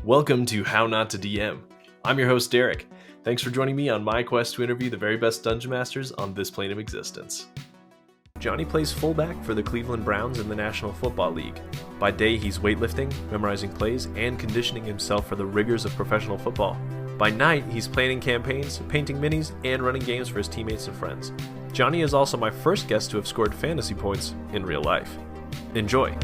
Welcome to How Not to DM. I'm your host, Derek. Thanks for joining me on my quest to interview the very best Dungeon Masters on this plane of existence. Johnny plays fullback for the Cleveland Browns in the National Football League. By day, he's weightlifting, memorizing plays, and conditioning himself for the rigors of professional football. By night, he's planning campaigns, painting minis, and running games for his teammates and friends. Johnny is also my first guest to have scored fantasy points in real life. Enjoy!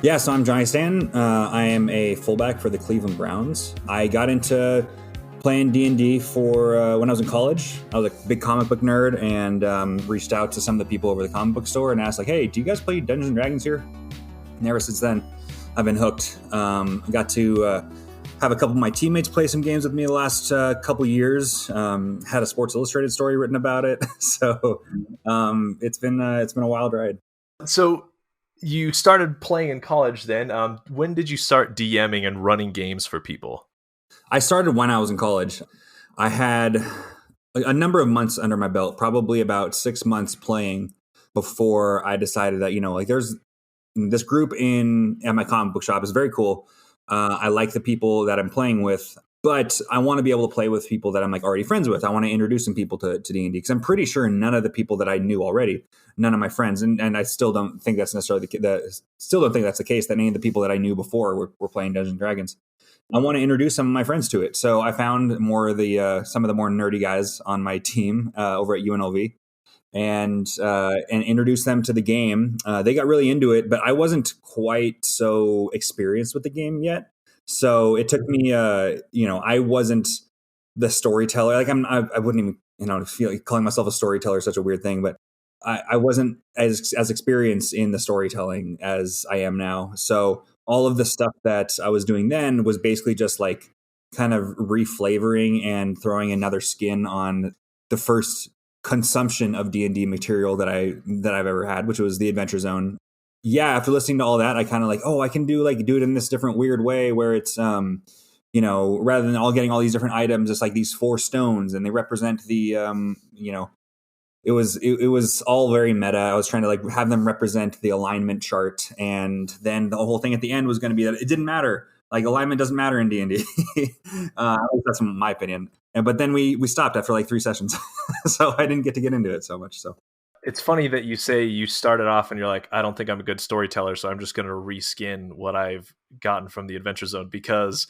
Yeah, so I'm Johnny Stanton. I am a fullback for the Cleveland Browns. I got into playing DandD for when I was in college. I was a big comic book nerd and reached out to some of the people over the comic book store and asked, like, hey, do you guys play Dungeons & Dragons here? And ever since then, I've been hooked. I got to have a couple of my teammates play some games with me the last couple years. Had a Sports Illustrated story written about it. So it's been a wild ride. So you started playing in college then. When did you start DMing and running games for people? I started when I was in college. I had a number of months under my belt, probably about 6 months playing before I decided that, like there's this group at my comic book shop is very cool. I like the people that I'm playing with, but I want to be able to play with people that I'm like already friends with. I want to introduce some people to D&D because I'm pretty sure none of the people that I knew already, none of my friends, and I still don't think that's necessarily the case that any of the people that I knew before were playing Dungeons & Dragons. I want to introduce some of my friends to it. So I found more of some of the more nerdy guys on my team over at UNLV and introduced them to the game. They got really into it, but I wasn't quite so experienced with the game yet. So it took me, I wasn't the storyteller. Like I wouldn't even, feel like calling myself a storyteller is such a weird thing, but I wasn't as experienced in the storytelling as I am now. So all of the stuff that I was doing then was basically just like kind of reflavoring and throwing another skin on the first consumption of D&D material that I've ever had, which was the Adventure Zone. Yeah, after listening to all that, I kind of I can do it in this different weird way where it's, rather than all getting all these different items, it's like these 4 stones and they represent the, it was all very meta. I was trying to have them represent the alignment chart. And then the whole thing at the end was going to be that it didn't matter. Like alignment doesn't matter in D&D. That's my opinion. But then we stopped after 3 sessions. So I didn't get to get into it so much. So. It's funny that you say you started off and you're like, I don't think I'm a good storyteller, so I'm just going to reskin what I've gotten from the Adventure Zone because,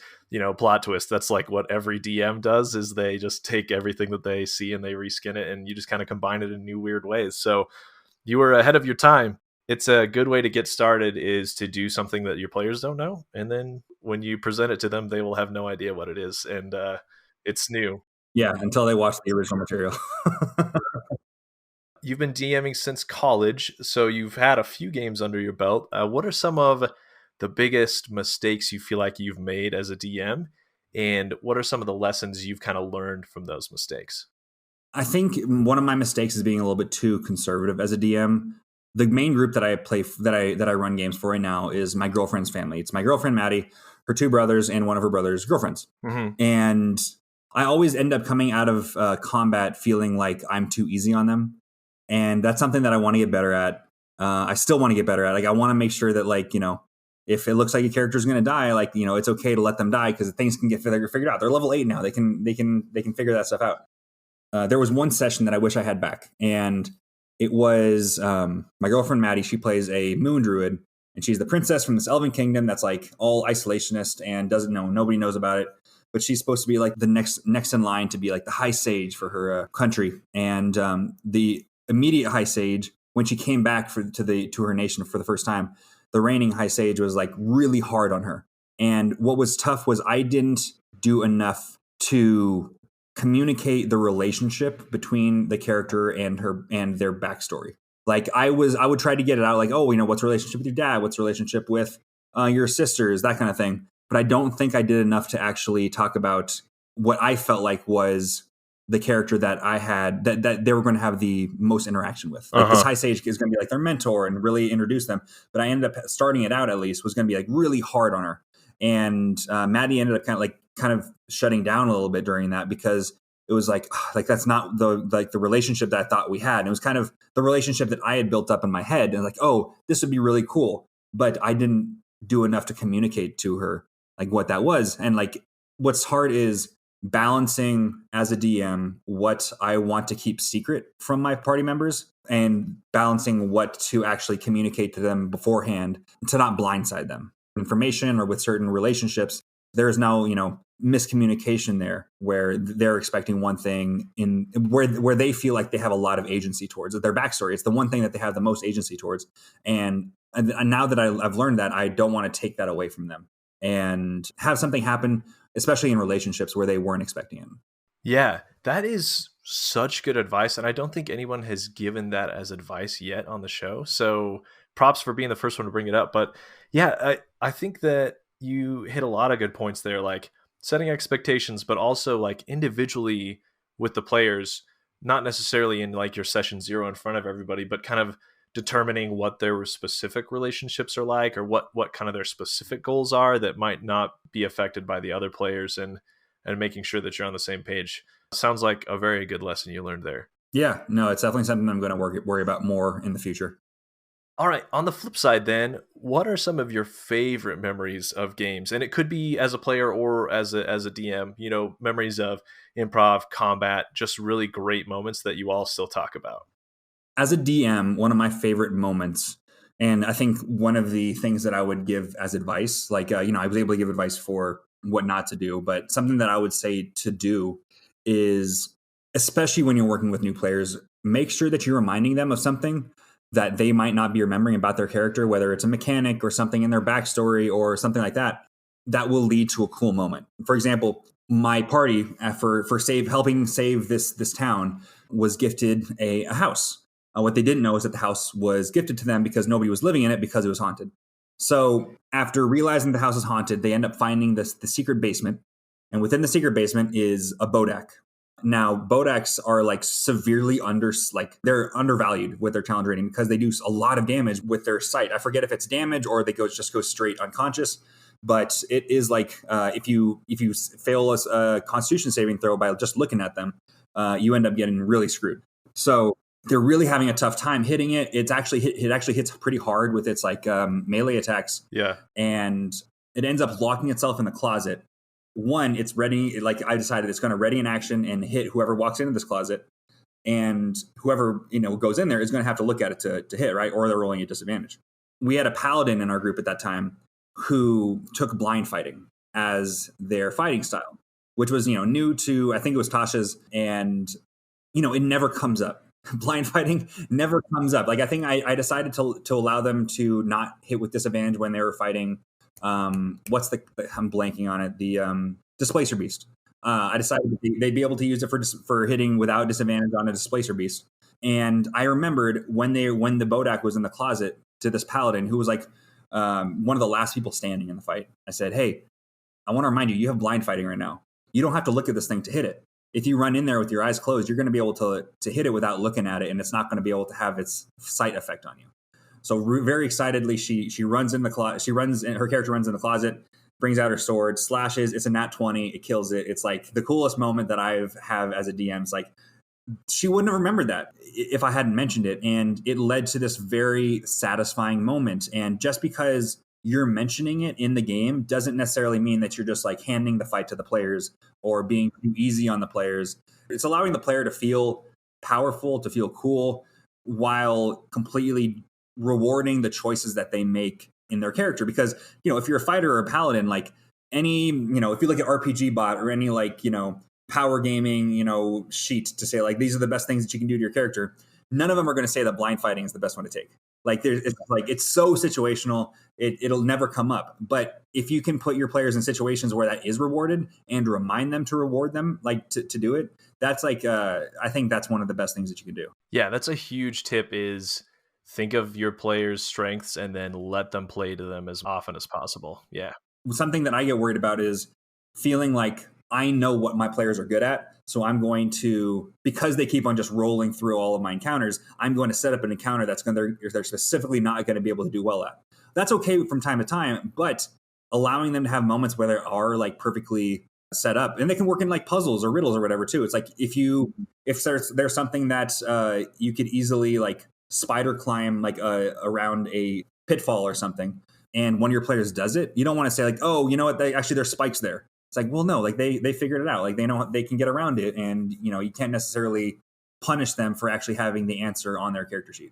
plot twist, that's like what every DM does is they just take everything that they see and they reskin it and you just kind of combine it in new weird ways. So you were ahead of your time. It's a good way to get started is to do something that your players don't know. And then when you present it to them, they will have no idea what it is. And it's new. Yeah, until they watch the original material. You've been DMing since college, so you've had a few games under your belt. What are some of the biggest mistakes you feel like you've made as a DM? And what are some of the lessons you've kind of learned from those mistakes? I think one of my mistakes is being a little bit too conservative as a DM. The main group that I run games for right now is my girlfriend's family. It's my girlfriend, Maddie, her 2 brothers, and one of her brother's girlfriends. Mm-hmm. And I always end up coming out of combat feeling like I'm too easy on them. And that's something that I want to get better at. I still want to get better at. I want to make sure that, if it looks like a character is going to die, it's okay to let them die because things can get figured out. They're level 8 now. They can figure that stuff out. There was one session that I wish I had back, and it was my girlfriend Maddie. She plays a moon druid, and she's the princess from this elven kingdom that's all isolationist and doesn't know. Nobody knows about it. But she's supposed to be the next in line to be the high sage for her country, and the immediate high sage, when she came back to her nation for the first time, the reigning high sage was really hard on her. And what was tough was I didn't do enough to communicate the relationship between the character and their backstory. I would try to get it out what's the relationship with your dad? What's the relationship with your sisters? That kind of thing. But I don't think I did enough to actually talk about what I felt like was the character that I had that they were going to have the most interaction with. This high sage is going to be their mentor and really introduce them. But I ended up starting it out, at least, was going to be really hard on her. And Maddie ended up kind of shutting down a little bit during that because it was like that's not the relationship that I thought we had. And it was kind of the relationship that I had built up in my head, and like, oh, this would be really cool, but I didn't do enough to communicate to her like what that was. And like, what's hard is balancing as a DM what I want to keep secret from my party members and balancing what to actually communicate to them beforehand to not blindside them. Information or with certain relationships, there is now, miscommunication there where they're expecting one thing in where they feel like they have a lot of agency towards their backstory. It's the one thing that they have the most agency towards. And now that I've learned that, I don't want to take that away from them and have something happen, especially in relationships where they weren't expecting it. Yeah, that is such good advice. And I don't think anyone has given that as advice yet on the show. So props for being the first one to bring it up. But yeah, I think that you hit a lot of good points there, like setting expectations, but also like individually with the players, not necessarily in like your session 0 in front of everybody, but kind of determining what their specific relationships are like, or what kind of their specific goals are that might not be affected by the other players, and making sure that you're on the same page. Sounds like a very good lesson you learned there. Yeah, no, it's definitely something I'm going to worry about more in the future. All right, on the flip side then, what are some of your favorite memories of games? And it could be as a player or as a DM, memories of improv, combat, just really great moments that you all still talk about. As a DM, one of my favorite moments, and I think one of the things that I would give as advice, like, I was able to give advice for what not to do, but something that I would say to do is, especially when you're working with new players, make sure that you're reminding them of something that they might not be remembering about their character, whether it's a mechanic or something in their backstory or something like that, that will lead to a cool moment. For example, my party for helping save this town was gifted a house. What they didn't know is that the house was gifted to them because nobody was living in it because it was haunted. So after realizing the house is haunted, they end up finding the secret basement. And within the secret basement is a Bodak. Now, Bodaks are like severely they're undervalued with their challenge rating because they do a lot of damage with their sight. I forget if it's damage or they just go straight unconscious. But it is like if you fail a Constitution saving throw by just looking at them, you end up getting really screwed. So they're really having a tough time hitting it. It actually hits pretty hard with its melee attacks. Yeah, and it ends up locking itself in the closet. One, it's ready. I decided it's going to ready an action and hit whoever walks into this closet, and whoever goes in there is going to have to look at it to hit, right? Or they're rolling a disadvantage. We had a paladin in our group at that time who took blind fighting as their fighting style, which was new to, I think it was Tasha's, and it never comes up. Blind fighting never comes up. Like, I think I decided to allow them to not hit with disadvantage when they were fighting. I'm blanking on it. The Displacer Beast. I decided they'd be able to use it for hitting without disadvantage on a Displacer Beast. And I remembered when the Bodak was in the closet to this paladin who was like one of the last people standing in the fight. I said, "Hey, I want to remind you have blind fighting right now. You don't have to look at this thing to hit it. If you run in there with your eyes closed, you're going to be able to hit it without looking at it, and it's not going to be able to have its sight effect on you." So very excitedly, she runs in the closet. Her character runs in the closet, brings out her sword, slashes. It's a nat 20. It kills it. It's like the coolest moment that I have as a DM. It's like, she wouldn't have remembered that if I hadn't mentioned it. And it led to this very satisfying moment. And just because you're mentioning it in the game doesn't necessarily mean that you're just like handing the fight to the players or being too easy on the players. It's allowing the player to feel powerful, to feel cool, while completely rewarding the choices that they make in their character. Because, if you're a fighter or a paladin, like any, if you look at RPG Bot or any power gaming, sheet to say like, these are the best things that you can do to your character, none of them are going to say that blind fighting is the best one to take. Like, it's so situational, it'll never come up. But if you can put your players in situations where that is rewarded and remind them to reward them, like to do it, that's like, I think that's one of the best things that you can do. Yeah, that's a huge tip, is think of your players' strengths and then let them play to them as often as possible. Yeah. Something that I get worried about is feeling like I know what my players are good at. So I'm going to, because they keep on just rolling through all of my encounters, I'm going to set up an encounter they're specifically not going to be able to do well at. That's okay from time to time, but allowing them to have moments where they are like perfectly set up, and they can work in like puzzles or riddles or whatever too. It's like if there's something that you could easily like spider climb like around a pitfall or something, and one of your players does it, you don't want to say like, oh, you know what, there's spikes there. It's like, well, no, like they figured it out, like they know they can get around it, and you can't necessarily punish them for actually having the answer on their character sheet.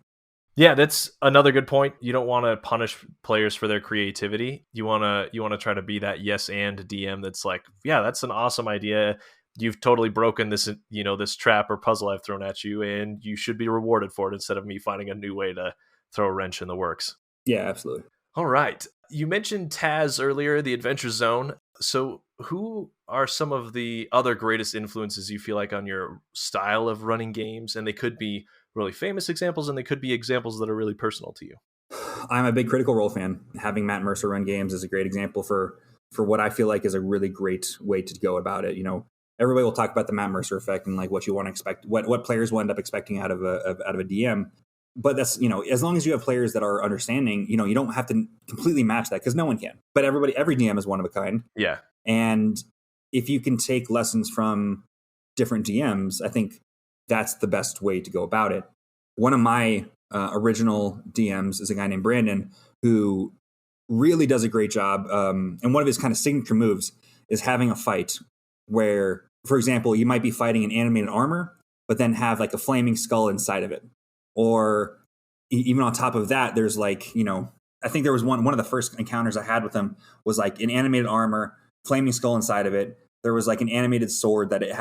Yeah, that's another good point. You don't want to punish players for their creativity. You want to try to be that yes and DM that's like, yeah, that's an awesome idea. You've totally broken this, this trap or puzzle I've thrown at you, and you should be rewarded for it instead of me finding a new way to throw a wrench in the works. Yeah, absolutely. All right. You mentioned Taz earlier, the Adventure Zone. So who are some of the other greatest influences you feel like on your style of running games? And they could be really famous examples, and they could be examples that are really personal to you. I'm a big Critical Role fan. Having Matt Mercer run games is a great example for what I feel like is a really great way to go about it. Everybody will talk about the Matt Mercer effect and like what you want to expect, what players will end up expecting out of a DM. But that's, as long as you have players that are understanding, you don't have to completely match that, because no one can. But every DM is one of a kind. Yeah. And if you can take lessons from different DMs, I think that's the best way to go about it. One of my original DMs is a guy named Brandon, who really does a great job. And one of his kind of signature moves is having a fight where, for example, you might be fighting an animated armor, but then have like a flaming skull inside of it. Or even on top of that, there's like, I think there was one of the first encounters I had with him was like an animated armor, flaming skull inside of it. There was like an animated sword that it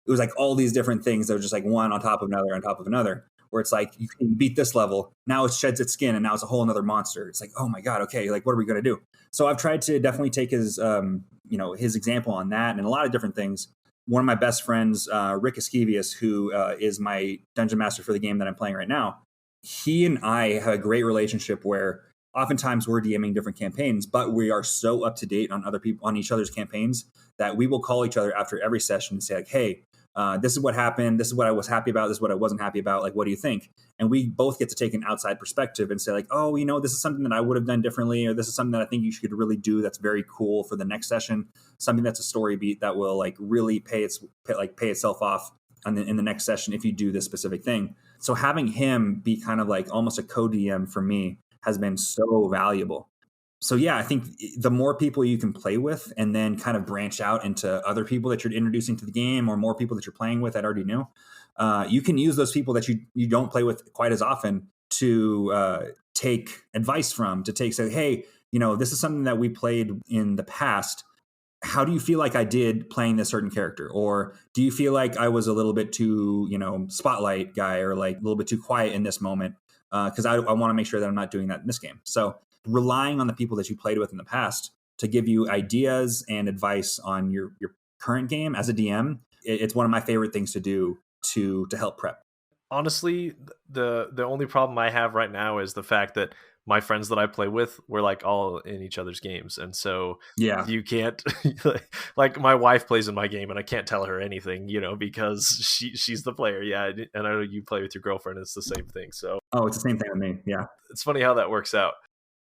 was like all these different things that were just like one on top of another on top of another, where it's like, you can beat this level, now it sheds its skin, and now it's a whole another monster. It's like, oh my God, okay, like what are we going to do? So I've tried to definitely take his example on that and a lot of different things. One of my best friends, Rick Esquivius, who is my dungeon master for the game that I'm playing right now, he and I have a great relationship where oftentimes we're DMing different campaigns, but we are so up to date on on each other's campaigns that we will call each other after every session and say like, hey, this is what happened. This is what I was happy about. This is what I wasn't happy about. Like, what do you think? And we both get to take an outside perspective and say like, oh, this is something that I would have done differently, or this is something that I think you should really do that's very cool for the next session. Something that's a story beat that will like really pay itself off in the next session if you do this specific thing. So having him be kind of like almost a co-DM for me has been so valuable. So yeah, I think the more people you can play with and then kind of branch out into other people that you're introducing to the game, or more people that you're playing with that already know, you can use those people that you don't play with quite as often to take advice from, to say, hey, this is something that we played in the past. How do you feel like I did playing this certain character? Or do you feel like I was a little bit too, spotlight guy, or like a little bit too quiet in this moment? Because I want to make sure that I'm not doing that in this game. So relying on the people that you played with in the past to give you ideas and advice on your current game as a DM, it's one of my favorite things to do to help prep. Honestly, the only problem I have right now is the fact that my friends that I play with, we're like all in each other's games. And so yeah, you can't like my wife plays in my game and I can't tell her anything, because she's the player. Yeah. And I know you play with your girlfriend. It's the same thing. So, it's the same thing with me. Yeah. It's funny how that works out.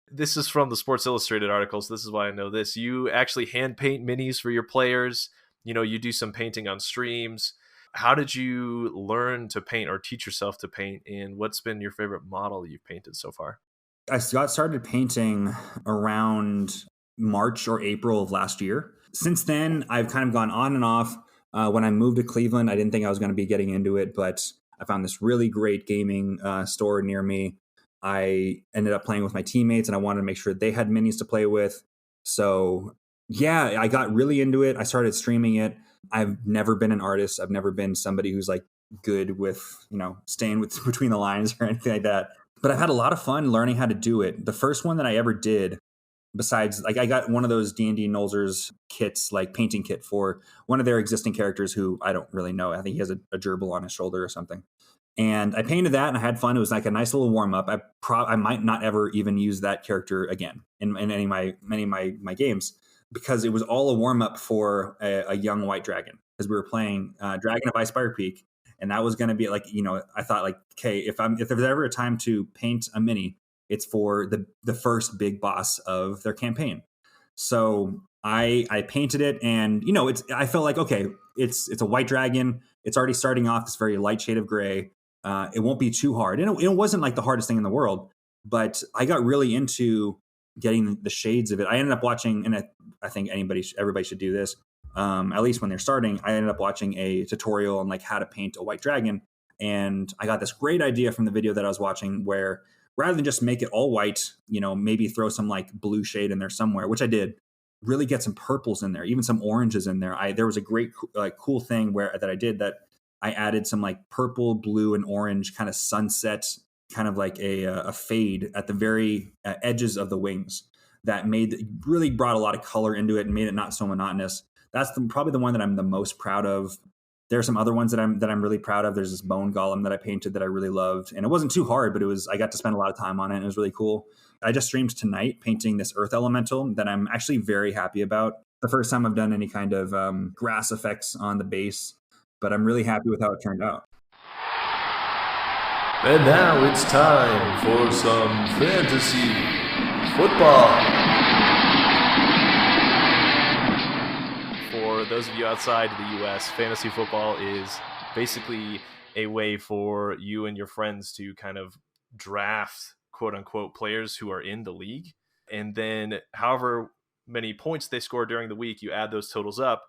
This is from the Sports Illustrated articles. This is why I know this. You actually hand paint minis for your players. You do some painting on streams. How did you learn to paint or teach yourself to paint? And what's been your favorite model you've painted so far? I got started painting around March or April of last year. Since then, I've kind of gone on and off. When I moved to Cleveland, I didn't think I was going to be getting into it, but I found this really great gaming store near me. I ended up playing with my teammates, and I wanted to make sure they had minis to play with. So yeah, I got really into it. I started streaming it. I've never been an artist. I've never been somebody who's like good with, staying with between the lines or anything like that. But I've had a lot of fun learning how to do it. The first one that I ever did, besides, like, I got one of those DandD Nolzur's kits, like painting kit for one of their existing characters who I don't really know. I think he has a gerbil on his shoulder or something. And I painted that and I had fun. It was like a nice little warm up. I might not ever even use that character again in any of my games, because it was all a warm up for a young white dragon, because we were playing Dragon of Icespire Peak. And that was going to be like, I thought like, okay, if there's ever a time to paint a mini, it's for the first big boss of their campaign. So I painted it, and I felt like, okay, it's a white dragon. It's already starting off this very light shade of gray. It won't be too hard, and it wasn't like the hardest thing in the world. But I got really into getting the shades of it. I ended up watching, and I think everybody should do this. At least when they're starting, I ended up watching a tutorial on like how to paint a white dragon, and I got this great idea from the video that I was watching where rather than just make it all white, maybe throw some like blue shade in there somewhere, which I did. Really get some purples in there, even some oranges in there. There was a great cool thing that I did that I added some like purple, blue, and orange kind of sunset, kind of like a fade at the very edges of the wings that really brought a lot of color into it and made it not so monotonous. That's probably the one that I'm the most proud of. There are some other ones that I'm really proud of. There's this bone golem that I painted that I really loved, and it wasn't too hard, but I got to spend a lot of time on it, and it was really cool. I just streamed tonight painting this earth elemental that I'm actually very happy about. The first time I've done any kind of grass effects on the base, but I'm really happy with how it turned out. And now it's time for some fantasy football. For those of you outside the US, fantasy football is basically a way for you and your friends to kind of draft quote unquote players who are in the league. And then however many points they score during the week, you add those totals up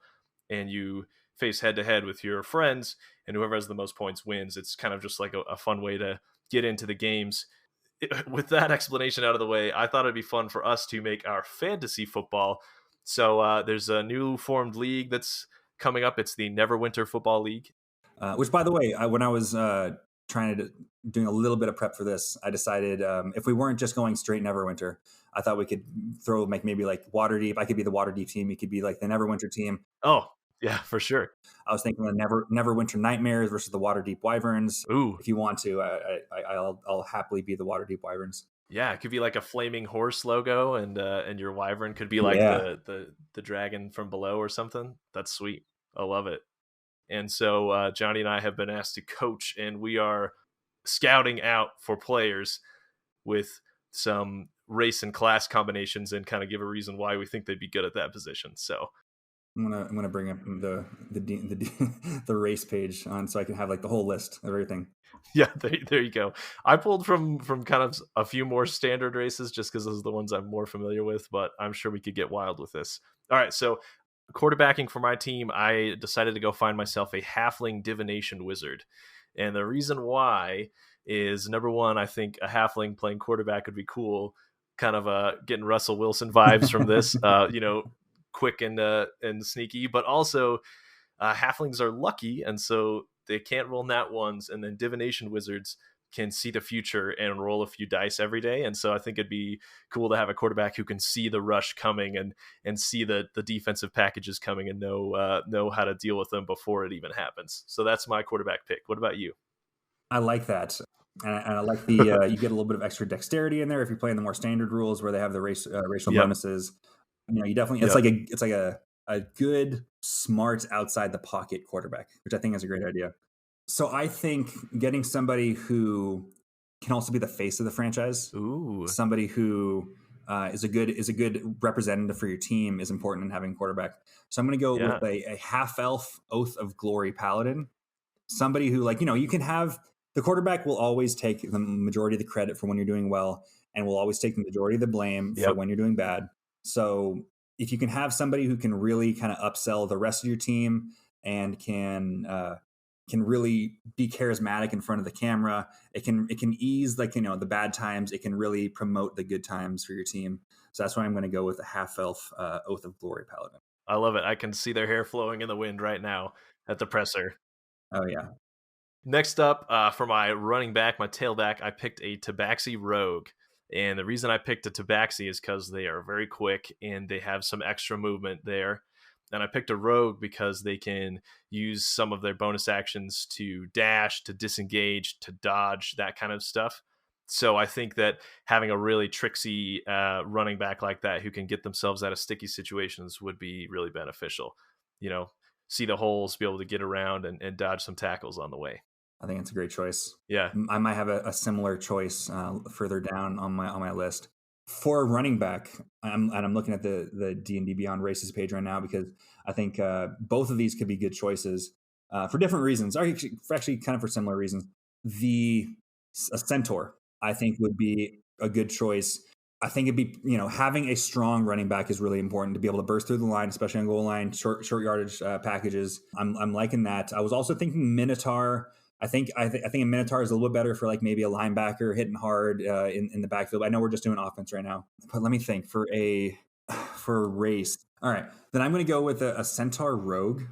and you face head to head with your friends, and whoever has the most points wins. It's kind of just like a fun way to get into the games. With that explanation out of the way, I thought it'd be fun for us to make our fantasy football. So there's a new formed league that's coming up. It's the Neverwinter Football League. Which, by the way, when I was doing a little bit of prep for this, I decided if we weren't just going straight Neverwinter, I thought we could throw maybe like Waterdeep. I could be the Waterdeep team. You could be like the Neverwinter team. Oh, yeah, for sure. I was thinking the Neverwinter Nightmares versus the Waterdeep Wyverns. Ooh. If you want to, I'll happily be the Waterdeep Wyverns. Yeah, it could be like a flaming horse logo, and your wyvern could be like the dragon from below or something. That's sweet. I love it. And so Johnny and I have been asked to coach, and we are scouting out for players with some race and class combinations and kind of give a reason why we think they'd be good at that position. So I'm gonna bring up the race page on so I can have like the whole list of everything. Yeah, there you go. I pulled from kind of a few more standard races just because those are the ones I'm more familiar with, but I'm sure we could get wild with this. All right, so quarterbacking for my team, I decided to go find myself a halfling divination wizard. And the reason why is, number one, I think a halfling playing quarterback would be cool, kind of getting Russell Wilson vibes from this, quick and sneaky, but also halflings are lucky, and so they can't roll nat ones, and then divination wizards can see the future and roll a few dice every day. And so I think it'd be cool to have a quarterback who can see the rush coming and see the defensive packages coming and know how to deal with them before it even happens. So that's my quarterback pick. What about you? I like that. And I like the you get a little bit of extra dexterity in there if you're playing the more standard rules where they have the racial bonuses. You definitely it's like a good, smart, outside the pocket quarterback, which I think is a great idea. So I think getting somebody who can also be the face of the franchise, somebody who is a good representative for your team, is important in having a quarterback. So I'm going to go with a half elf Oath of Glory paladin, somebody who you can have. The quarterback will always take the majority of the credit for when you're doing well, and will always take the majority of the blame for when you're doing bad. So if you can have somebody who can really kind of upsell the rest of your team and can really be charismatic in front of the camera, it can ease the bad times. It can really promote the good times for your team. So that's why I'm going to go with a half elf Oath of Glory paladin. I love it. I can see their hair flowing in the wind right now at the presser. Oh yeah. Next up, for my running back, my tailback, I picked a Tabaxi Rogue. And the reason I picked a Tabaxi is because they are very quick and they have some extra movement there. And I picked a Rogue because they can use some of their bonus actions to dash, to disengage, to dodge, that kind of stuff. So I think that having a really tricksy running back like that who can get themselves out of sticky situations would be really beneficial. See the holes, be able to get around and dodge some tackles on the way. I think it's a great choice. Yeah. I might have a similar choice further down on my list. For a running back, I'm looking at the D&D Beyond Races page right now because I think both of these could be good choices for different reasons, or actually kind of for similar reasons. A centaur, I think, would be a good choice. I think it'd be, having a strong running back is really important to be able to burst through the line, especially on goal line, short yardage packages. I'm liking that. I was also thinking Minotaur. I think a Minotaur is a little bit better for like maybe a linebacker hitting hard in the backfield. I know we're just doing offense right now, but let me think for a race. All right, then I'm going to go with a Centaur Rogue,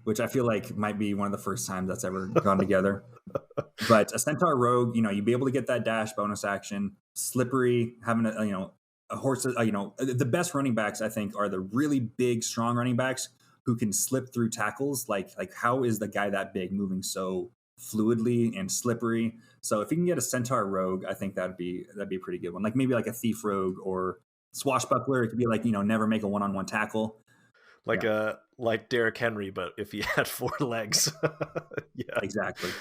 which I feel like might be one of the first times that's ever gone together. But a Centaur Rogue, you'd be able to get that dash bonus action, slippery, having a horse. The best running backs I think are the really big, strong running backs who can slip through tackles. Like how is the guy that big moving so fluidly and slippery? So if you can get a Centaur Rogue, I think that'd be a pretty good one. Like maybe like a Thief Rogue or Swashbuckler. It could be like never make a one-on-one tackle. Like Derrick Henry, but if he had 4 legs. Yeah, exactly.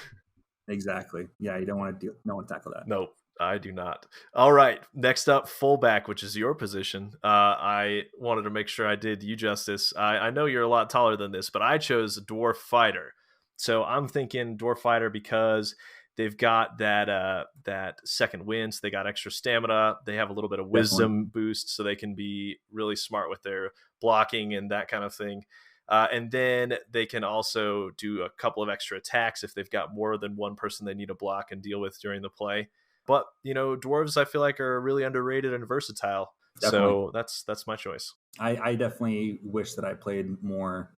Yeah, you don't want to tackle that. Nope, I do not. All right, next up, fullback, which is your position. I wanted to make sure I did you justice. I know you're a lot taller than this, but I chose Dwarf Fighter. So I'm thinking Dwarf Fighter because they've got that second wind, so they got extra stamina. They have a little bit of wisdom boost, so they can be really smart with their blocking and that kind of thing. And then they can also do a couple of extra attacks if they've got more than one person they need to block and deal with during the play. But, dwarves, I feel like, are really underrated and versatile. Definitely. So that's my choice. I definitely wish that I played more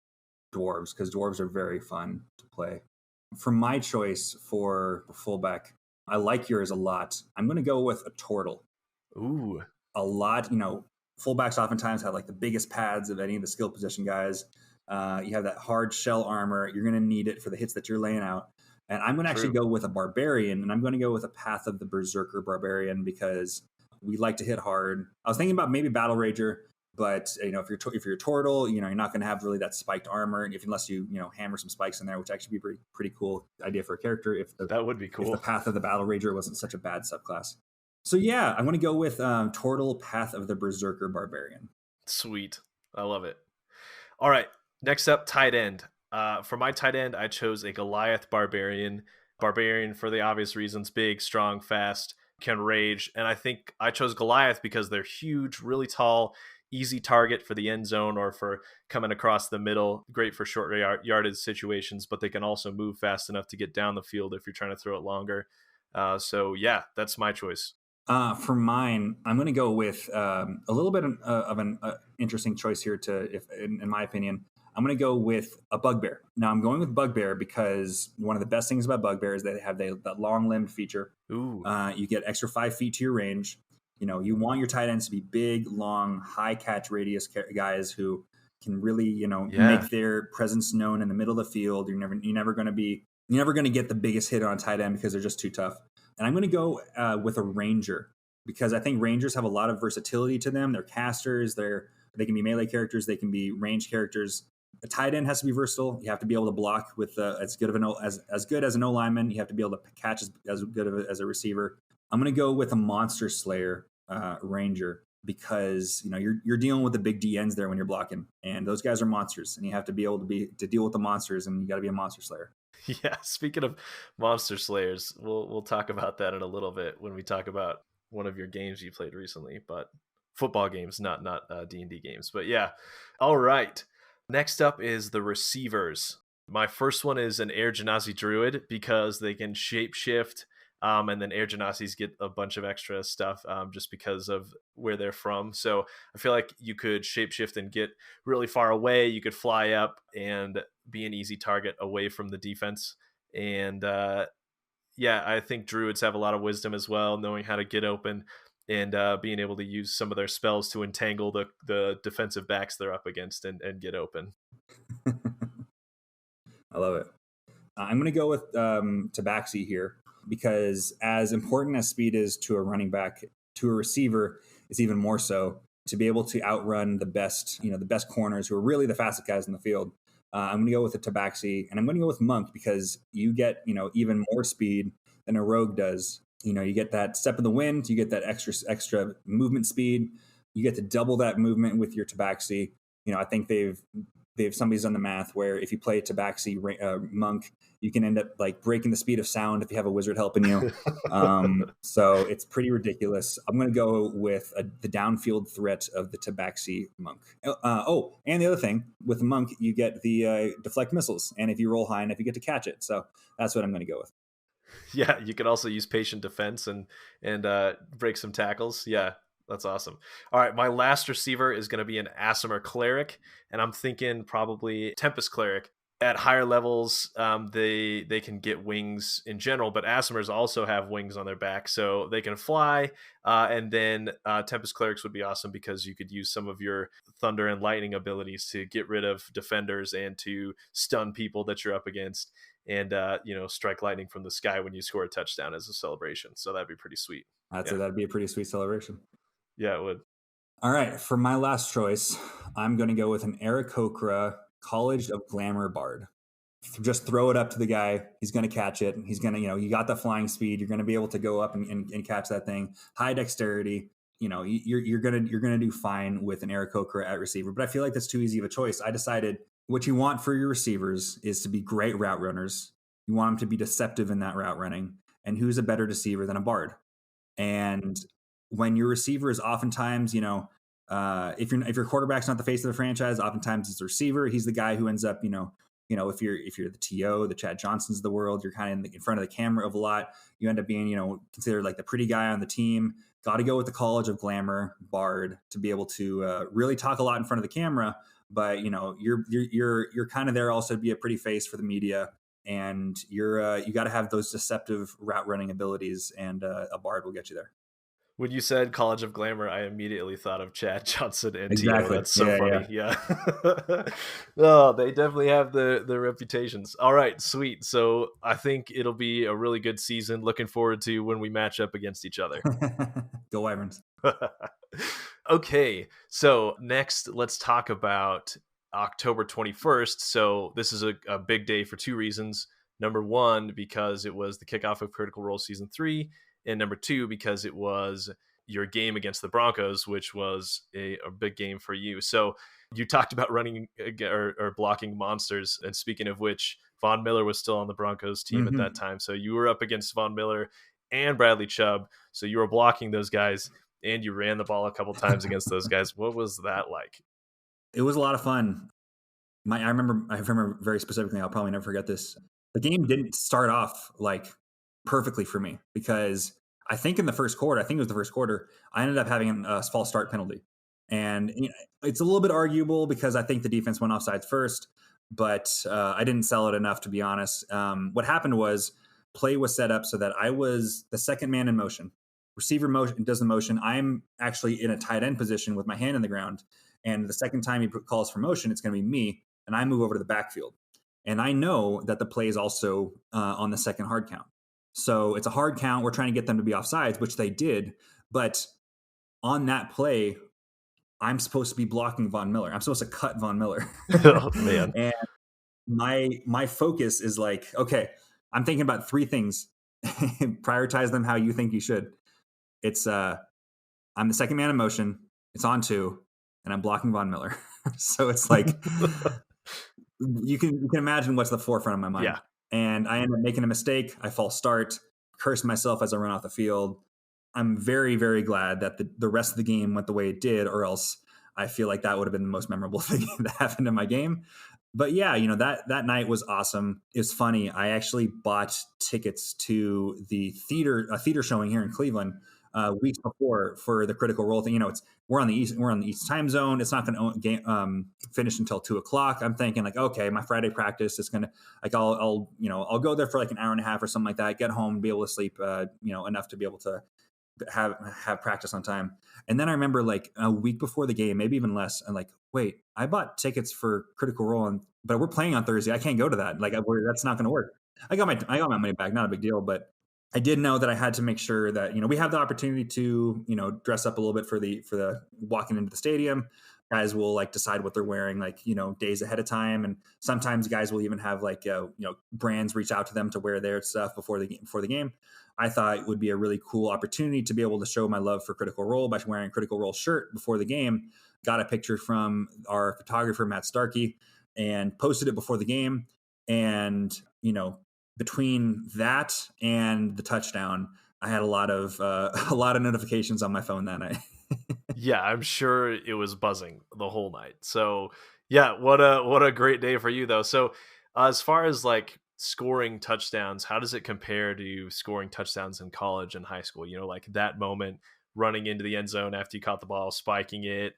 dwarves because dwarves are very fun to play. For my choice for fullback, I like yours a lot. I'm going to go with a turtle. Ooh. A lot, fullbacks oftentimes have like the biggest pads of any of the skill position guys. You have that hard shell armor. You're going to need it for the hits that you're laying out. And I'm going to actually go with a barbarian, and I'm going to go with a Path of the Berserker barbarian because we like to hit hard. I was thinking about maybe Battle Rager, but if you're a turtle, you're not going to have really that spiked armor, unless you hammer some spikes in there, which actually be pretty cool idea for a character. That would be cool. If the Path of the Battle Rager wasn't such a bad subclass. So yeah, I'm going to go with Turtle Path of the Berserker Barbarian. Sweet, I love it. All right, next up, tight end. For my tight end, I chose a Goliath Barbarian. Barbarian for the obvious reasons: big, strong, fast, can rage. And I think I chose Goliath because they're huge, really tall, easy target for the end zone or for coming across the middle. Great for short yardage situations, but they can also move fast enough to get down the field if you're trying to throw it longer. So yeah, that's my choice. For mine, I'm going to go with a little bit of an interesting choice here. In my opinion, I'm going to go with a bugbear. Now, I'm going with bugbear because one of the best things about bugbear is they have that long-limbed feature. Ooh. You get extra 5 feet to your range. You want your tight ends to be big, long, high catch radius guys who can really, make their presence known in the middle of the field. You're never going to get the biggest hit on tight end because they're just too tough. And I'm going to go with a ranger because I think rangers have a lot of versatility to them. They're casters. They can be melee characters. They can be ranged characters. A tight end has to be versatile. You have to be able to block with as good as an O lineman. You have to be able to catch as good as a receiver. I'm going to go with a monster slayer ranger because you're dealing with the big DNs there when you're blocking, and those guys are monsters, and you have to be able to deal with the monsters, and you got to be a monster slayer. Yeah, speaking of monster slayers, we'll talk about that in a little bit when we talk about one of your games you played recently, but football games, not D&D games. But yeah, all right. Next up is the receivers. My first one is an Air Genasi Druid because they can shapeshift, and then Air Genasis get a bunch of extra stuff just because of where they're from. So I feel like you could shapeshift and get really far away. You could fly up and be an easy target away from the defense. And I think Druids have a lot of wisdom as well, knowing how to get open and being able to use some of their spells to entangle the defensive backs they're up against and get open. I love it. I'm going to go with Tabaxi here because as important as speed is to a running back, to a receiver, it's even more so to be able to outrun the best corners who are really the fastest guys in the field. I'm going to go with a Tabaxi, and I'm going to go with Monk because you get even more speed than a rogue does. You get that step in the wind, you get that extra movement speed, you get to double that movement with your tabaxi. I think somebody's done the math where if you play a tabaxi monk, you can end up like breaking the speed of sound if you have a wizard helping you. So it's pretty ridiculous. I'm going to go with the downfield threat of the tabaxi monk. And the other thing with the monk, you get the deflect missiles, and if you roll high enough, you get to catch it. So that's what I'm going to go with. Yeah, you could also use patient defense and break some tackles. Yeah, that's awesome. All right, my last receiver is going to be an Aasimar cleric, and I'm thinking probably Tempest cleric. At higher levels, they can get wings in general, but Aasimars also have wings on their back, so they can fly. And then Tempest clerics would be awesome because you could use some of your thunder and lightning abilities to get rid of defenders and to stun people that you're up against, and strike lightning from the sky when you score a touchdown as a celebration. So that'd be pretty sweet. That'd be a pretty sweet celebration. Yeah, it would. All right, for my last choice, I'm going to go with an Aarakocra College of Glamour Bard. Just throw it up to the guy. He's going to catch it. He's going to, you got the flying speed. You're going to be able to go up and catch that thing. High dexterity. You're going to do fine with an Aarakocra at receiver. But I feel like that's too easy of a choice. I decided what you want for your receivers is to be great route runners. You want them to be deceptive in that route running. And who's a better deceiver than a bard? And when your receiver is oftentimes, if your quarterback's not the face of the franchise, oftentimes it's the receiver. He's the guy who ends up, if you're the TO, the Chad Johnsons of the world, you're kind of in front of the camera of a lot. You end up being, considered like the pretty guy on the team. Got to go with the College of Glamour Bard to be able to really talk a lot in front of the camera. But you're kind of there also to be a pretty face for the media, and you got to have those deceptive route running abilities, and a bard will get you there. When you said College of Glamour, I immediately thought of Chad Johnson and exactly. Tio. That's so funny. Yeah. Oh, they definitely have the reputations. All right, sweet. So I think it'll be a really good season. Looking forward to when we match up against each other. Go Wyverns. Okay, so next let's talk about October 21st. So this is a big day for two reasons. Number one, because it was the kickoff of Critical Role Season 3. And number two, because it was your game against the Broncos, which was a big game for you. So you talked about running or blocking monsters. And speaking of which, Von Miller was still on the Broncos team at that time. So you were up against Von Miller and Bradley Chubb. So you were blocking those guys, and you ran the ball a couple times against those guys. What was that like? It was a lot of fun. I remember very specifically, I'll probably never forget this. The game didn't start off like perfectly for me because I think it was the first quarter, I ended up having a false start penalty. And it's a little bit arguable because I think the defense went offsides first, but I didn't sell it enough, to be honest. What happened was play was set up so that I was the second man in motion. Receiver motion does the motion. I'm actually in a tight end position with my hand in the ground. And the second time he calls for motion, it's going to be me. And I move over to the backfield. And I know that the play is also on the second hard count. So it's a hard count. We're trying to get them to be offsides, which they did. But on that play, I'm supposed to be blocking Von Miller. I'm supposed to cut Von Miller. Oh, man. And my focus is like, okay, I'm thinking about three things. Prioritize them how you think you should. It's I'm the second man in motion. It's on two, and I'm blocking Von Miller. So it's like you can imagine what's the forefront of my mind. Yeah. And I end up making a mistake. I false start, curse myself as I run off the field. I'm very, very glad that the rest of the game went the way it did, or else I feel like that would have been the most memorable thing that happened in my game. But yeah, that night was awesome. It's funny. I actually bought tickets to a theater showing here in Cleveland weeks before for the Critical Role thing. We're on the east time zone. It's not going to finish until 2:00. I'm thinking like, okay, my Friday practice is going to I'll go there for like an hour and a half or something like that. Get home, be able to sleep, enough to be able to have practice on time. And then I remember like a week before the game, maybe even less, I'm like, wait, I bought tickets for Critical Role, but we're playing on Thursday. I can't go to that. Like, that's not going to work. I got my money back. Not a big deal, but I did know that I had to make sure that, we have the opportunity to, dress up a little bit for the walking into the stadium, guys will like decide what they're wearing, like, days ahead of time. And sometimes guys will even have like, brands reach out to them to wear their stuff before the game. I thought it would be a really cool opportunity to be able to show my love for Critical Role by wearing a Critical Role shirt before the game. Got a picture from our photographer, Matt Starkey, and posted it before the game. And, between that and the touchdown, I had a lot of notifications on my phone that night. Yeah, I'm sure it was buzzing the whole night. So yeah, what a great day for you though. So as far as like scoring touchdowns, how does it compare to scoring touchdowns in college and high school? Like that moment running into the end zone after you caught the ball, spiking it.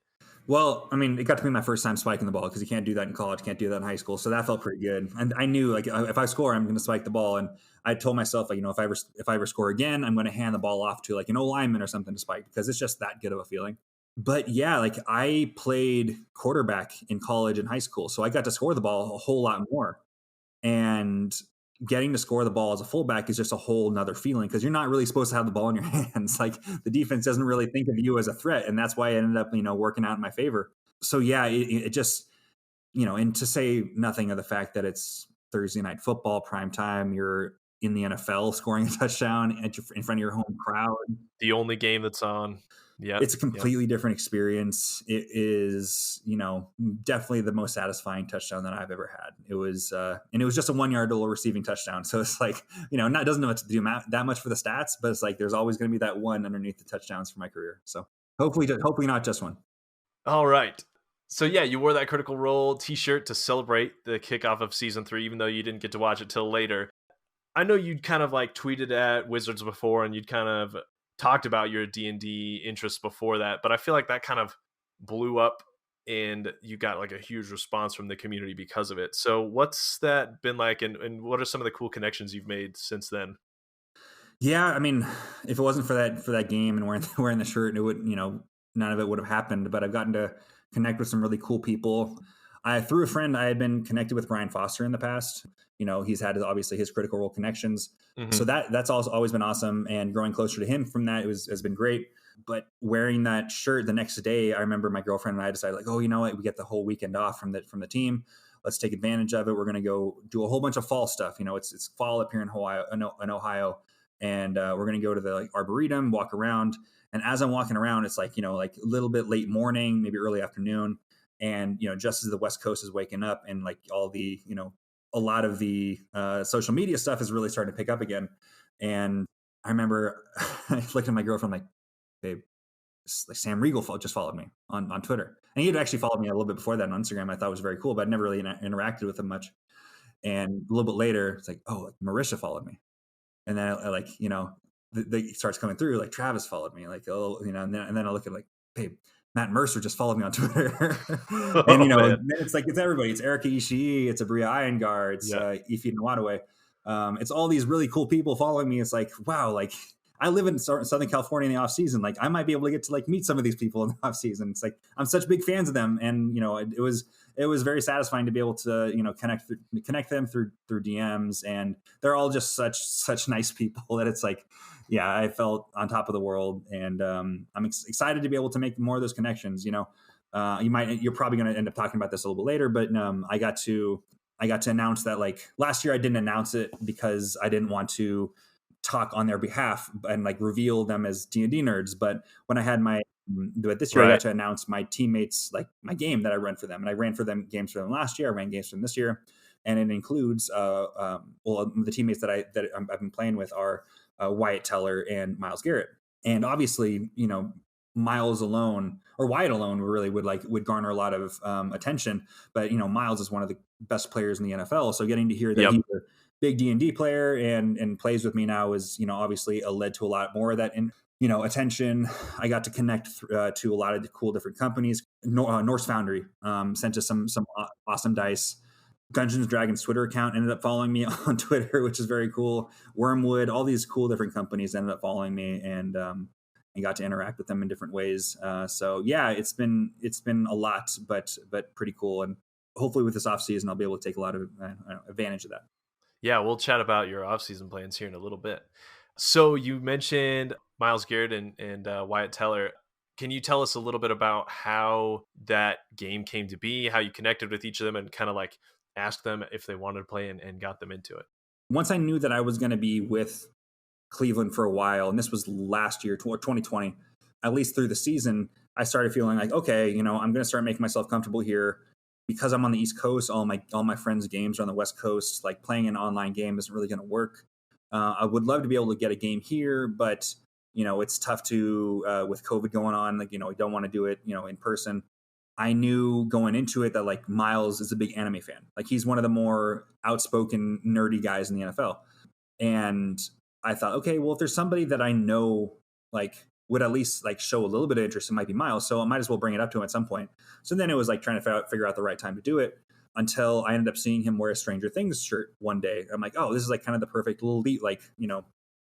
Well, I mean, it got to be my first time spiking the ball because you can't do that in college, can't do that in high school. So that felt pretty good. And I knew like if I score, I'm going to spike the ball. And I told myself, like, if I ever score again, I'm going to hand the ball off to like an O-lineman or something to spike because it's just that good of a feeling. But yeah, like I played quarterback in college and high school. So I got to score the ball a whole lot more. And getting to score the ball as a fullback is just a whole nother feeling because you're not really supposed to have the ball in your hands. Like the defense doesn't really think of you as a threat. And that's why it ended up, working out in my favor. So yeah, it just, and to say nothing of the fact that it's Thursday night football, prime time, you're in the NFL scoring a touchdown in front of your home crowd. The only game that's on. Yeah. It's a completely different experience. It is, definitely the most satisfying touchdown that I've ever had. It was, and it was just a 1 yard receiving touchdown. So it's like, it doesn't have to do that much for the stats, but it's like, there's always going to be that one underneath the touchdowns for my career. So hopefully not just one. All right. So yeah, you wore that Critical Role t-shirt to celebrate the kickoff of season 3, even though you didn't get to watch it till later. I know you'd kind of like tweeted at Wizards before and you'd kind of talked about your D&D interests before that, but I feel like that kind of blew up and you got like a huge response from the community because of it. So what's that been like and what are some of the cool connections you've made since then? Yeah, I mean, if it wasn't for that game and wearing the shirt, it would, none of it would have happened, but I've gotten to connect with some really cool people. Through a friend, I had been connected with Brian Foster in the past. He's had obviously his Critical Role connections. Mm-hmm. So that's also always been awesome. And growing closer to him from that has been great. But wearing that shirt the next day, I remember my girlfriend and I decided like, oh, you know what? We get the whole weekend off from the team. Let's take advantage of it. We're going to go do a whole bunch of fall stuff. It's fall up here in Ohio. And we're going to go to the Arboretum, walk around. And as I'm walking around, it's like, like a little bit late morning, maybe early afternoon. And, just as the West Coast is waking up and like all the, a lot of the social media stuff is really starting to pick up again. And I remember I looked at my girlfriend like, babe, like Sam Riegel just followed me on Twitter. And he had actually followed me a little bit before that on Instagram. I thought was very cool, but I'd never really interacted with him much. And a little bit later, it's like, oh, Marisha followed me. And then I like, it starts coming through, like Travis followed me, like, oh, and then I look at like, babe, Matt Mercer just followed me on Twitter. And it's like, it's everybody. It's Erica Ishii, it's Abria Iyengar, it's Ify Nwadwe. It's all these really cool people following me. It's like, wow, like I live in Southern California in the off season. Like I might be able to get to like meet some of these people in the off season. It's like, I'm such big fans of them. And, it was very satisfying to be able to, connect them through DMs. And they're all just such nice people that it's like, yeah, I felt on top of the world. And I'm excited to be able to make more of those connections. You're probably going to end up talking about this a little bit later, but I got to announce that like last year I didn't announce it because I didn't want to talk on their behalf and like reveal them as D&D nerds. But when I had but this year I got to announce my teammates, like my game that I ran for them. And I ran for them games for them last year. I ran games for them this year. And it includes, the teammates that I've been playing with are Wyatt Teller and Myles Garrett. And obviously, Miles alone or Wyatt alone really would garner a lot of attention. But, Miles is one of the best players in the NFL. So getting to hear that he's a big D&D player and plays with me now is, obviously led to a lot more of that attention. I got to connect to a lot of the cool different companies. Norse Foundry sent us some awesome dice. Dungeons & Dragons Twitter account ended up following me on Twitter, which is very cool. Wormwood, all these cool different companies ended up following me, and I got to interact with them in different ways. So yeah, it's been a lot, but pretty cool. And hopefully with this off season, I'll be able to take a lot of advantage of that. Yeah, we'll chat about your off-season plans here in a little bit. So you mentioned Myles Garrett and Wyatt Teller. Can you tell us a little bit about how that game came to be, how you connected with each of them and kind of like asked them if they wanted to play and got them into it? Once I knew that I was going to be with Cleveland for a while, and this was last year, 2020, at least through the season, I started feeling like, okay, I'm going to start making myself comfortable here because I'm on the East Coast. All my friends' games are on the West Coast. Like playing an online game isn't really going to work. I would love to be able to get a game here, but it's tough to with COVID going on. Like we don't want to do it in person. I knew going into it that like Miles is a big anime fan. Like he's one of the more outspoken nerdy guys in the NFL, and I thought, okay, well if there's somebody that I know like would at least like show a little bit of interest, it might be Miles. So I might as well bring it up to him at some point. So then it was like trying to figure out the right time to do it, until I ended up seeing him wear a Stranger Things shirt one day. I'm like, oh, this is like kind of the perfect little like,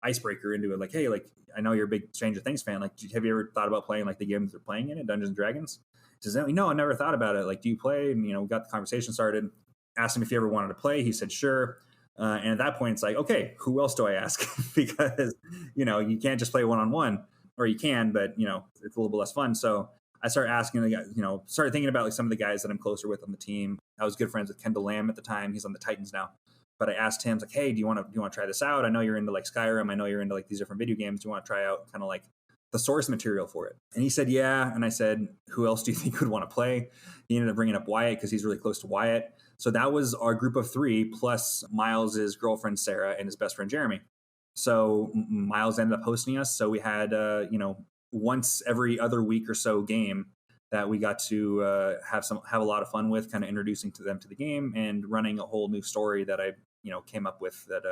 icebreaker into it. Like, hey, like, I know you're a big Stranger Things fan. Like, have you ever thought about playing like the games they're playing in it, Dungeons and Dragons? He says, no, I never thought about it. Like, do you play? And, we got the conversation started. Asked him if he ever wanted to play. He said, sure. And at that point, it's like, okay, who else do I ask? Because, you can't just play one-on-one, or you can, but, it's a little bit less fun. So I started asking the guys, started thinking about like some of the guys that I'm closer with on the team. I was good friends with Kendall Lamb at the time. He's on the Titans now. But I asked him, like, hey, do you want to try this out? I know you're into like Skyrim. I know you're into like these different video games. Do you want to try out kind of like the source material for it? And he said, yeah. And I said, who else do you think would want to play? He ended up bringing up Wyatt because he's really close to Wyatt. So that was our group of three, plus Miles's girlfriend, Sarah, and his best friend, Jeremy. So Miles ended up hosting us. So we had, once every other week or so game that we got to have a lot of fun with, kind of introducing them to the game and running a whole new story that I came up with that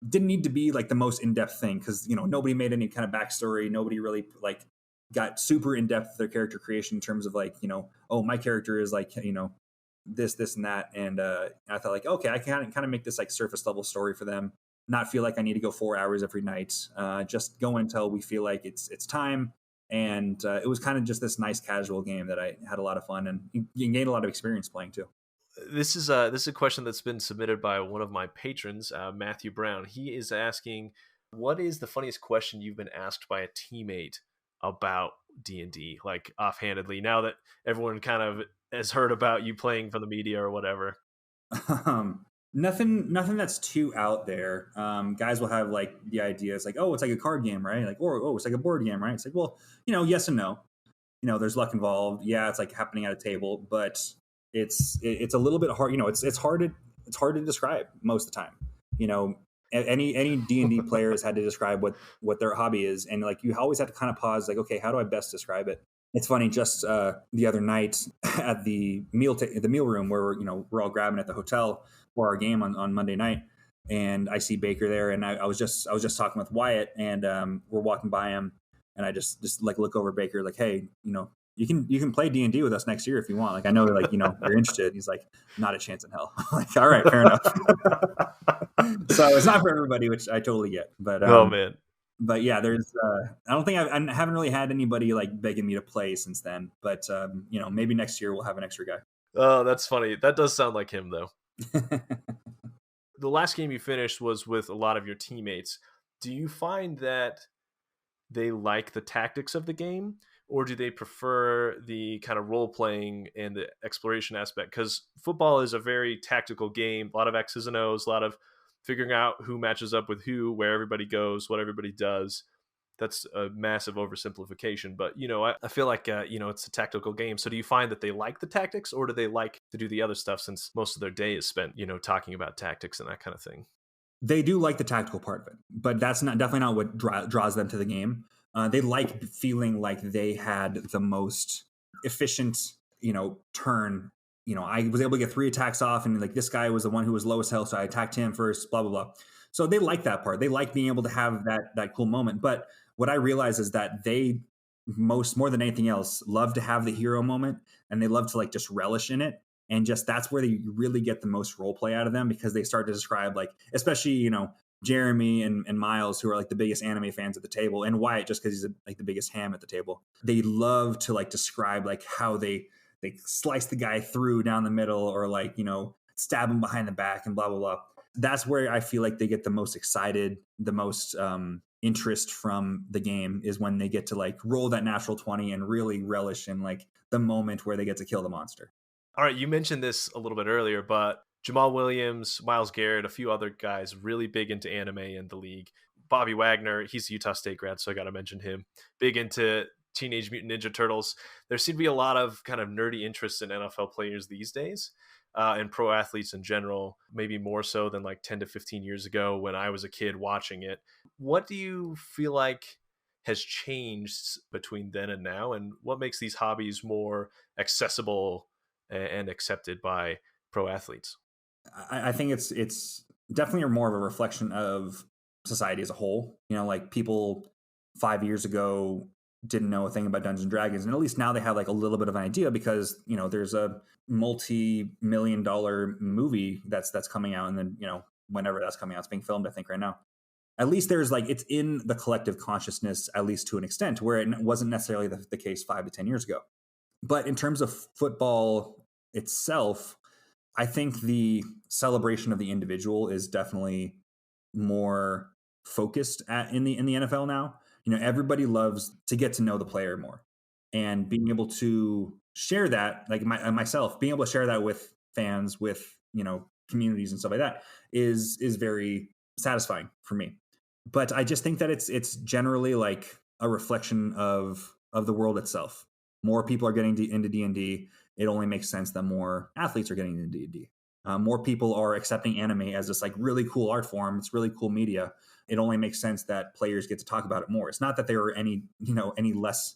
didn't need to be like the most in-depth thing, because nobody made any kind of backstory. Nobody really like got super in-depth with their character creation in terms of like oh, my character is like this and that. And I thought like, okay, I can kind of make this like surface level story for them, not feel like I need to go 4 hours every night, just go until we feel like it's time. And it was kind of just this nice casual game that I had a lot of fun and you gained a lot of experience playing too. This is a question that's been submitted by one of my patrons, Matthew Brown. He is asking, what is the funniest question you've been asked by a teammate about D&D, like offhandedly, now that everyone kind of has heard about you playing for the media or whatever? Nothing that's too out there. Guys will have like the idea, it's like, oh, it's like a card game, right? Like, or oh, it's like a board game, right? It's like, well, yes and no. There's luck involved. Yeah, it's like happening at a table, but it's a little bit hard. It's hard to describe most of the time. Any D&D player has had to describe what their hobby is, and like you always have to kind of pause, like, okay, how do I best describe it? It's funny, just the other night at the meal room where we're all grabbing at the hotel for our game on Monday night, and I see Baker there, and I was just talking with Wyatt, and we're walking by him, and I just like look over Baker, like, hey, you can play D&D with us next year if you want. Like, I know like you're interested. He's like, not a chance in hell. I'm like, all right, fair enough. So it's not for everybody, which I totally get. But oh man. But yeah, there's. I don't think I haven't really had anybody like begging me to play since then. But maybe next year we'll have an extra guy. Oh, that's funny. That does sound like him, though. The last game you finished was with a lot of your teammates. Do you find that they like the tactics of the game, or do they prefer the kind of role playing and the exploration aspect? Because football is a very tactical game, a lot of X's and O's, a lot of figuring out who matches up with who, where everybody goes, what everybody does. That's a massive oversimplification, but I feel like it's a tactical game. So do you find that they like the tactics, or do they like to do the other stuff, since most of their day is spent talking about tactics and that kind of thing? They do like the tactical part of it, but that's definitely not what draws them to the game. They like feeling like they had the most efficient turn. I was able to get 3 attacks off, and like this guy was the one who was lowest health, so I attacked him first, blah blah blah. So they like that part. They like being able to have that cool moment. But what I realize is that they more than anything else love to have the hero moment, and they love to like just relish in it. And just that's where they really get the most role play out of them, because they start to describe, like, especially Jeremy and Miles, who are like the biggest anime fans at the table, and Wyatt just because he's like the biggest ham at the table. They love to like describe like how they slice the guy through down the middle, or like stab him behind the back and blah blah blah. That's where I feel like they get the most excited, the most interest from the game is when they get to like roll that natural 20 and really relish in like the moment where they get to kill the monster. All right, you mentioned this a little bit earlier, but Jamal Williams, Myles Garrett, a few other guys really big into anime in the league. Bobby Wagner, he's a Utah State grad, so I got to mention him. Big into Teenage Mutant Ninja Turtles. There seem to be a lot of kind of nerdy interest in NFL players these days, and pro athletes in general, maybe more so than like 10 to 15 years ago when I was a kid watching it. What do you feel like has changed between then and now, and what makes these hobbies more accessible and accepted by pro athletes? I think it's definitely more of a reflection of society as a whole. You know, like people 5 years ago didn't know a thing about Dungeons and Dragons, and at least now they have like a little bit of an idea because, you know, there's a multi-million-dollar movie that's coming out, and then, you know, whenever that's coming out, it's being filmed, I think, right now. At least there's like, it's in the collective consciousness, at least to an extent, where it wasn't necessarily the case 5 to 10 years ago. But in terms of football itself, I think the celebration of the individual is definitely more focused in the NFL now. You know, everybody loves to get to know the player more, and being able to share that, like myself, being able to share that with fans, with, you know, communities and stuff like that is very satisfying for me. But I just think that it's generally like a reflection of the world itself. More people are getting into DandD. It only makes sense that more athletes are getting into DandD. More people are accepting anime as this like really cool art form. It's really cool media. It only makes sense that players get to talk about it more. It's not that there were any less,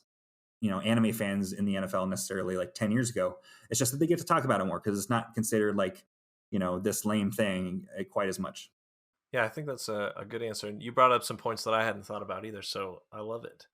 you know, anime fans in the NFL necessarily like 10 years ago. It's just that they get to talk about it more because it's not considered like, you know, this lame thing quite as much. Yeah, I think that's a good answer. And you brought up some points that I hadn't thought about either, so I love it.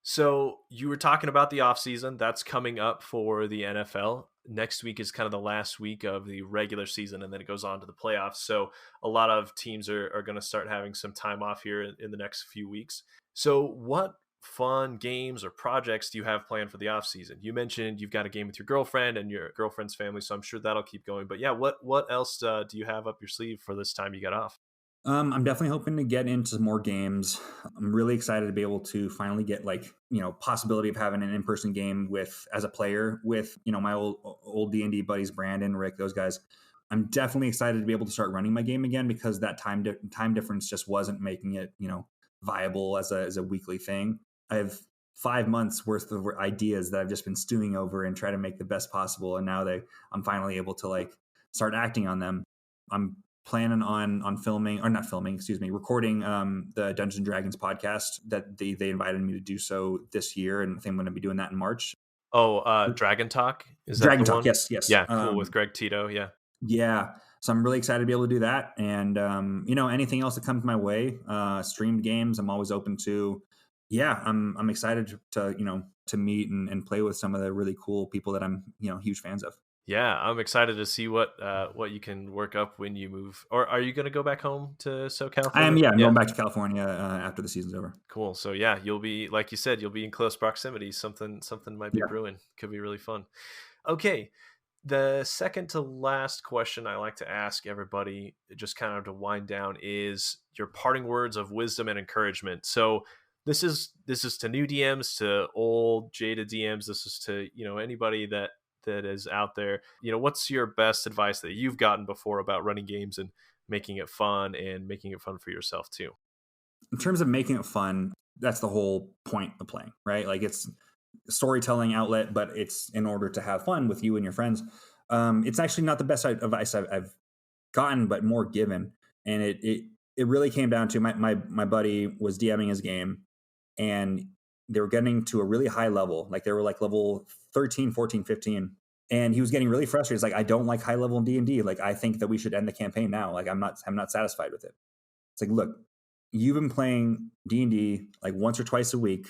So you were talking about the offseason. That's coming up for the NFL. Next week is kind of the last week of the regular season, and then it goes on to the playoffs. So a lot of teams are going to start having some time off here in the next few weeks. So what fun games or projects do you have planned for the offseason? You mentioned you've got a game with your girlfriend and your girlfriend's family, so I'm sure that'll keep going. But yeah, what else do you have up your sleeve for this time you get off? I'm definitely hoping to get into more games. I'm really excited to be able to finally get like, you know, possibility of having an in-person game as a player with, you know, my old DandD buddies, Brandon, Rick, those guys. I'm definitely excited to be able to start running my game again because that time difference just wasn't making it, you know, viable as a weekly thing. I have 5 months worth of ideas that I've just been stewing over and try to make the best possible. And now I'm finally able to like start acting on them. I'm planning on recording the Dungeons and Dragons podcast that they invited me to do so this year, and I think I'm going to be doing that in March. Dragon Talk, is that Dragon the Talk? one? Yes. Yeah, cool, with Greg Tito. Yeah. So I'm really excited to be able to do that, and you know, anything else that comes my way, streamed games, I'm always open to. Yeah, I'm excited to meet and play with some of the really cool people that I'm, you know, huge fans of. Yeah, I'm excited to see what you can work up when you move. Or are you going to go back home to SoCal? I am. Yeah, I'm going back to California after the season's over. Cool. So yeah, you'll be, like you said, you'll be in close proximity. Something might be brewing. Could be really fun. Okay, the second to last question I like to ask everybody, just kind of to wind down, is your parting words of wisdom and encouragement. So this is to new DMs, to old jaded DMs. This is to, you know, anybody that is out there. You know, what's your best advice that you've gotten before about running games and making it fun, and making it fun for yourself too? In terms of making it fun, that's the whole point of playing, right? Like, it's a storytelling outlet, but it's in order to have fun with you and your friends. It's actually not the best advice I've gotten, but more given. And it really came down to my buddy was DMing his game, and they were getting to a really high level. Like, they were like level 13, 14, 15. And he was getting really frustrated. He's like, I don't like high level in D&D. Like, I think that we should end the campaign now. Like, I'm not satisfied with it. It's like, look, you've been playing D&D like once or twice a week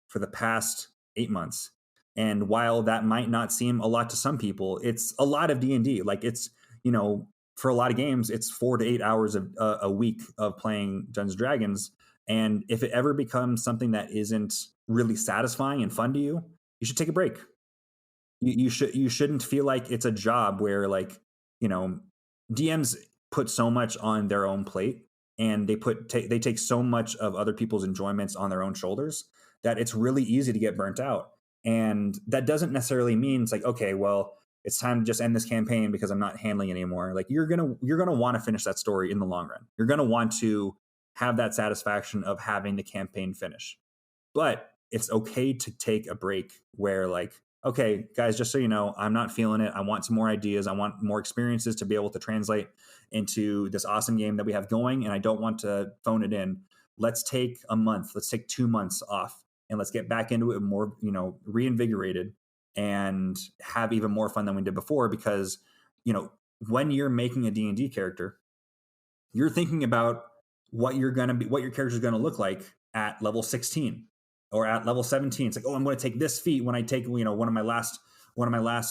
for the past 8 months. And while that might not seem a lot to some people, it's a lot of D&D. Like, it's, you know, for a lot of games, it's 4 to 8 hours of a week of playing Dungeons and Dragons. And if it ever becomes something that isn't really satisfying and fun to you, you should take a break. You shouldn't feel like it's a job where, like, you know, DMs put so much on their own plate, and they take so much of other people's enjoyments on their own shoulders that it's really easy to get burnt out. And that doesn't necessarily mean it's like, okay, well, it's time to just end this campaign because I'm not handling it anymore. Like you're gonna want to finish that story in the long run. You're gonna want to have that satisfaction of having the campaign finish. But it's okay to take a break where like, okay, guys, just so you know, I'm not feeling it. I want some more ideas. I want more experiences to be able to translate into this awesome game that we have going. And I don't want to phone it in. Let's take a month. Let's take 2 months off and let's get back into it more, reinvigorated and have even more fun than we did before. Because, when you're making a D&D character, you're thinking about what your character is going to look like at level 16 or at level 17. It's like, oh, I'm going to take this feat when I take, one of my last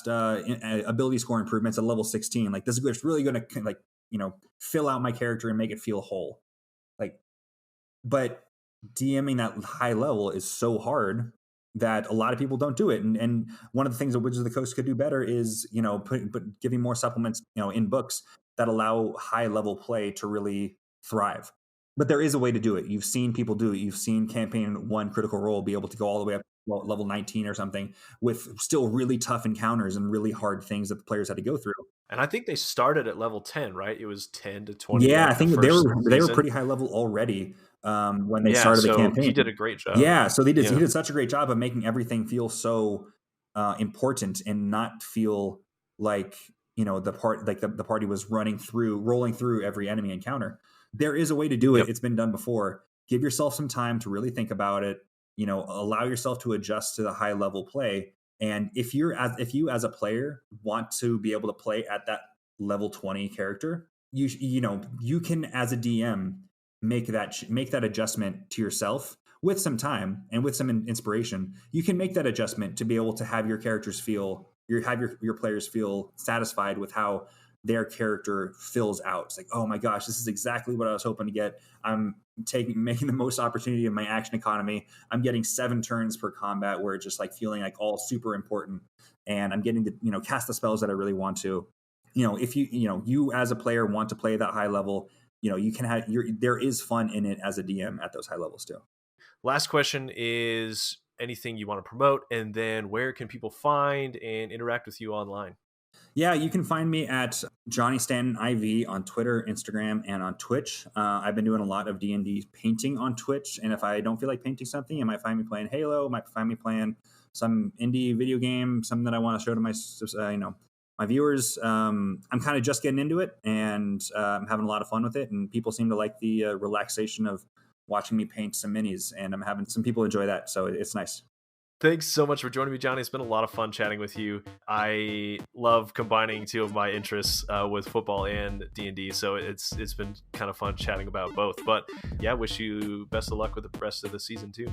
ability score improvements at level 16. Like this is really going to fill out my character and make it feel whole. Like, but DMing that high level is so hard that a lot of people don't do it. And one of the things that Wizards of the Coast could do better is, giving more supplements, in books that allow high level play to really thrive. But there is a way to do it. You've seen people do it. You've seen campaign 1 Critical Role be able to go all the way up to level 19 or something with still really tough encounters and really hard things that the players had to go through. And I think they started at level 10, right? It was 10 to 20. Yeah, I think they were pretty high level already when they started the campaign. He did a great job. Yeah, so he did such a great job of making everything feel so important and not feel like the party was rolling through every enemy encounter. There is a way to do it. Yep. It's been done before. Give yourself some time to really think about it. Allow yourself to adjust to the high level play. And if you as a player want to be able to play at that level 20 character, you can as a DM make that adjustment to yourself with some time and with some inspiration. You can make that adjustment to be able to have your characters your players feel satisfied with how their character fills out. It's like, oh my gosh, this is exactly what I was hoping to get. I'm making the most opportunity of my action economy. I'm getting 7 turns per combat where it's just like feeling like all super important. And I'm getting to, cast the spells that I really want to. If you as a player want to play that high level, you can there is fun in it as a DM at those high levels too. Last question is anything you want to promote, and then where can people find and interact with you online? Yeah, you can find me at Johnny Stanton IV on Twitter, Instagram, and on Twitch. I've been doing a lot of D&D painting on Twitch, and if I don't feel like painting something, you might find me playing Halo, might find me playing some indie video game, something that I want to show to my viewers. I'm kind of just getting into it, and I'm having a lot of fun with it, and people seem to like the relaxation of watching me paint some minis, and I'm having some people enjoy that, so it's nice. Thanks so much for joining me, Johnny. It's been a lot of fun chatting with you. I love combining 2 of my interests with football and D&D, so it's been kind of fun chatting about both. But yeah, wish you best of luck with the rest of the season too.